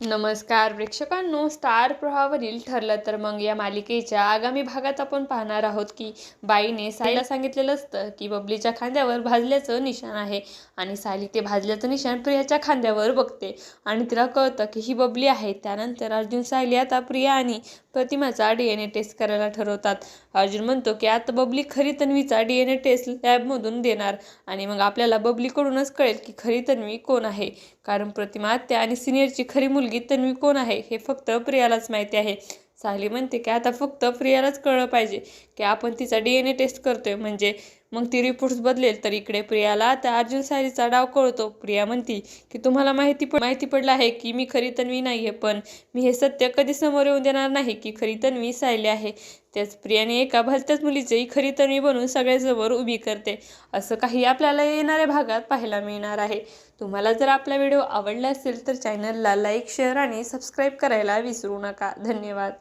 नमस्कार प्रेक्षकांनो, स्टार प्रवाहावरील ठरलं तर मग या मालिकेच्या आगामी भागात आपण पाहणार आहोत की बाईने सायलीला सांगितलेलं असतं की बबलीच्या खांद्यावर भाजल्याचं निशाण आहे आणि सायली ते भाजल्याचं निशाण प्रियाच्या खांद्यावर बघते आणि तिला कळतं की ही बबली आहे. त्यानंतर अर्जुन सायली आता प्रिया आणि प्रतिमाचा DNA टेस्ट करायला ठरवतात. अर्जुन म्हणतो की आता बबली खरी तन्वीचा DNA टेस्ट लॅबमधून देणार आणि मग आपल्याला बबलीकडूनच कळेल की खरी तन्वी कोण आहे, कारण प्रतिमा आत्या आणि सिनियरची खरी मुलगी तन्वी कोण आहे हे फक्त प्रियालाच माहिती आहे. सायली म्हणते की आता फक्त प्रियालाच कळलं पाहिजे की आपण तिचा DNA टेस्ट करतोय, म्हणजे मग ती रिपोर्ट्स बदलेल. तर इकडे प्रियाला आता अर्जुन सायलीचा डाव कळतो. प्रिया म्हणती की तुम्हाला माहिती पडलं आहे की मी खरी तन्वी नाही आहे, पण मी हे सत्य कधी समोर येऊन देणार नाही की खरी तन्वी सायली आहे. त्याच प्रियाने एका भलत्याच मुलीची खरी तन्वी बनवून सगळ्यासमोर उभी करते. असं काही आपल्याला येणाऱ्या भागात पाहायला मिळणार आहे. तुम्हाला जर आपला व्हिडिओ आवडला असेल तर चॅनलला लाईक, शेअर आणि सबस्क्राईब करायला विसरू नका. धन्यवाद.